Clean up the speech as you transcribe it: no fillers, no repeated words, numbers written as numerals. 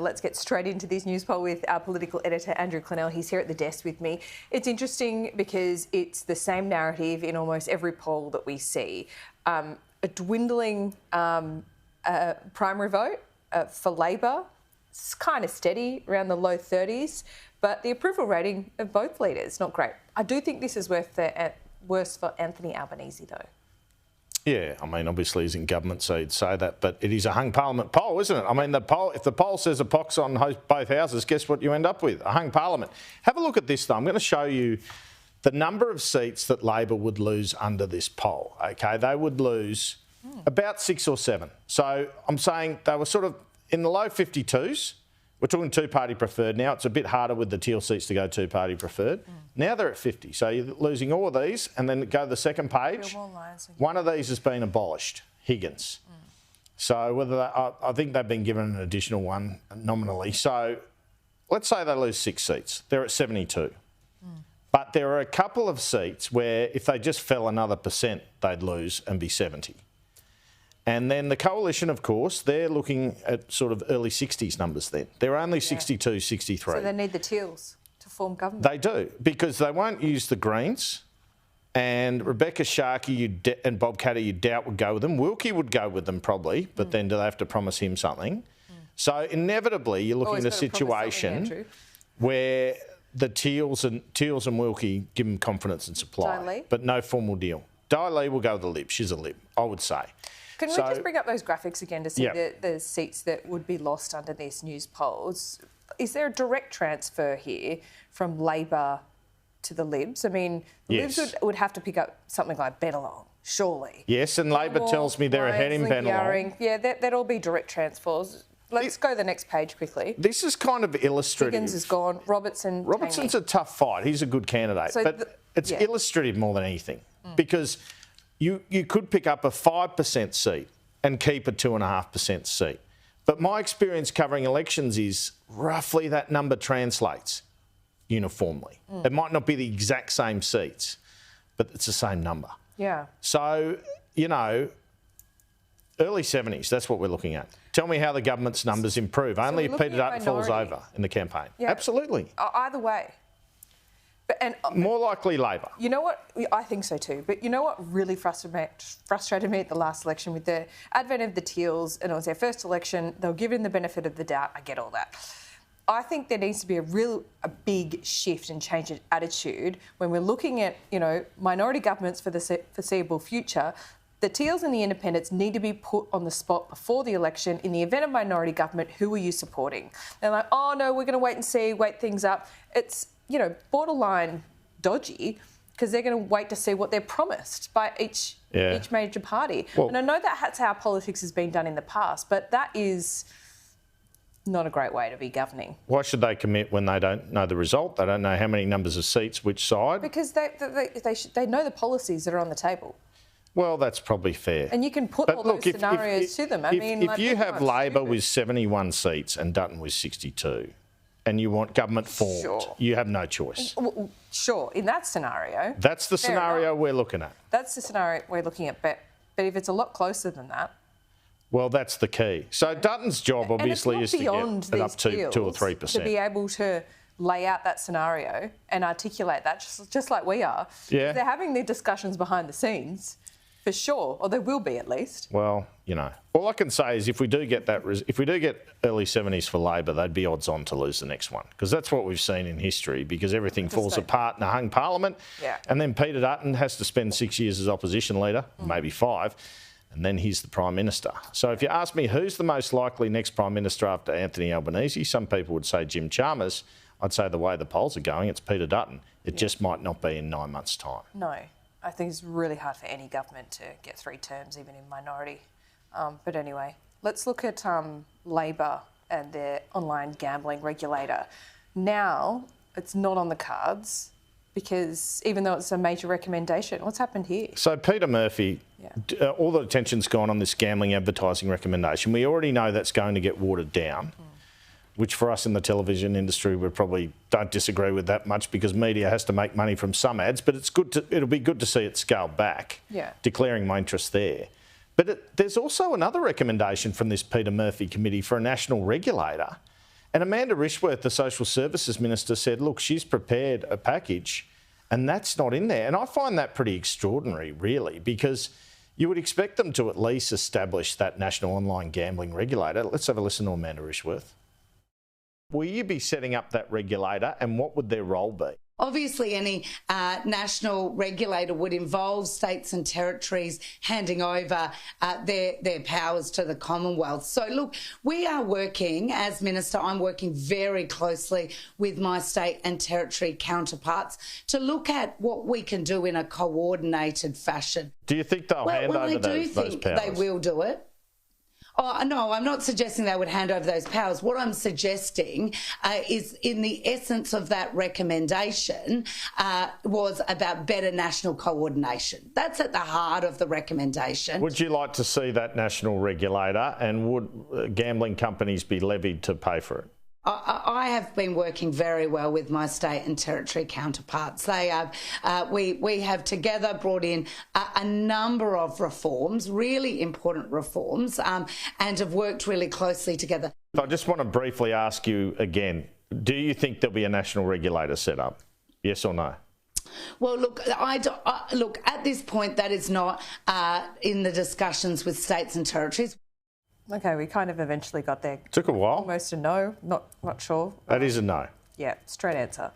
Let's get straight into this news poll with our political editor, Andrew Clennell. He's here at the desk with me. It's interesting because it's the same narrative in almost every poll that we see. A dwindling primary vote for Labor. It's kind of steady, around the low 30s, but the approval rating of both leaders, not great. I do think this is worse for Anthony Albanese, though. Yeah, I mean, obviously he's in government, so you'd say that, but it is a hung parliament poll, isn't it? I mean, if the poll says a pox on both houses, guess what you end up with? A hung parliament. Have a look at this, though. I'm going to show you the number of seats that Labor would lose under this poll, OK? They would lose about 6 or 7. So I'm saying they were sort of in the low 52s. We're talking two-party preferred now. It's a bit harder with the teal seats to go two-party preferred. Now they're at 50. So you're losing all of these, and then go to the second page. One of these has been abolished, Higgins. So whether I think they've been given an additional one nominally. So let's say they lose 6 seats. They're at 72. But there are a couple of seats where if they just fell another %, they'd lose and be 70. And then the coalition, of course, they're looking at sort of early 60s numbers then. They're only 62, 63. So they need the Teals to form government. They do, because they won't use the Greens. And Rebecca Sharkey and Bob Katter, you doubt, would go with them. Wilkie would go with them probably, but then do they have to promise him something? So inevitably you're looking at a situation where the Teals and Wilkie give them confidence and supply, but no formal deal. Di Lee will go with the Lib. She's a Lib, I would say. Can we just bring up those graphics again to see the seats that would be lost under these news polls? Is there a direct transfer here from Labor to the Libs? I mean, the Libs would have to pick up something like Bennelong, surely. Yes, and Labor tells me they're ahead in Bennelong. Yeah, that'd all be direct transfers. Let's go to the next page quickly. This is kind of illustrative. Higgins is gone. Robertson's a tough fight. He's a good candidate. So but it's illustrative more than anything because you could pick up a 5% seat and keep a 2.5% seat. But my experience covering elections is roughly that number translates uniformly. It might not be the exact same seats, but it's the same number. Yeah. So, you know, early 70s, that's what we're looking at. Tell me how the government's numbers improve. Only if Peter Dutton falls over in the campaign. Yeah. Absolutely. Either way. And more likely Labor. You know what? I think so too. But you know what really frustrated me at the last election with the advent of the Teals, and it was their first election. They were given the benefit of the doubt. I get all that. I think there needs to be a big shift and change in attitude when we're looking at, you know, minority governments for the foreseeable future. The Teals and the Independents need to be put on the spot before the election. In the event of minority government, who are you supporting? They're like, oh no, we're going to wait and see, wait things up. It's, you know, borderline dodgy because they're going to wait to see what they're promised by each major party. Well, and I know that's how politics has been done in the past, but that is not a great way to be governing. Why should they commit when they don't know the result? They don't know how many numbers of seats, which side? Because they know the policies that are on the table. Well, that's probably fair. And you can put all those scenarios to them. If you have Labor with 71 seats and Dutton with 62, and you want government formed, you have no choice. Sure, in that scenario. That's the scenario we're looking at. That's the scenario we're looking at, but if it's a lot closer than that. Well, that's the key. So Dutton's job obviously is to get it up to 2 or 3%. To be able to lay out that scenario and articulate that just like we are. Yeah. They're having their discussions behind the scenes. For sure, or there will be at least. Well, you know, all I can say is if we do get early 70s for Labor, they'd be odds on to lose the next one because that's what we've seen in history because everything falls apart in a hung parliament and then Peter Dutton has to spend 6 years as opposition leader, maybe 5, and then he's the Prime Minister. So if you ask me who's the most likely next Prime Minister after Anthony Albanese, some people would say Jim Chalmers. I'd say the way the polls are going, it's Peter Dutton. It just might not be in 9 months' time. No. I think it's really hard for any government to get 3 terms, even in minority. But anyway, let's look at Labor and their online gambling regulator. Now, it's not on the cards because even though it's a major recommendation, what's happened here? So Peter Murphy, all the attention's gone on this gambling advertising recommendation. We already know that's going to get watered down. Which for us in the television industry, we probably don't disagree with that much because media has to make money from some ads, but it'll be good to see it scaled back, declaring my interest there. But there's also another recommendation from this Peter Murphy committee for a national regulator And Amanda Rishworth, the Social Services Minister, said, look, she's prepared a package and that's not in there. And I find that pretty extraordinary, really, because you would expect them to at least establish that national online gambling regulator. Let's have a listen to Amanda Rishworth. Will you be setting up that regulator and what would their role be? Obviously, any national regulator would involve states and territories handing over their powers to the Commonwealth. So, look, we are working, as Minister, I'm working very closely with my state and territory counterparts to look at what we can do in a coordinated fashion. Do you think they'll hand over those powers? They will do it. Oh, no, I'm not suggesting they would hand over those powers. What I'm suggesting is in the essence of that recommendation was about better national coordination. That's at the heart of the recommendation. Would you like to see that national regulator, and would gambling companies be levied to pay for it? I have been working very well with my state and territory counterparts. They have, we have together brought in a number of reforms, really important reforms, and have worked really closely together. I just want to briefly ask you again, do you think there'll be a national regulator set up? Yes or no? Well, look, look, at this point, that is not in the discussions with states and territories. Okay, we kind of eventually got there. Took a while. Almost a no, not sure. That is a no. Yeah, straight answer.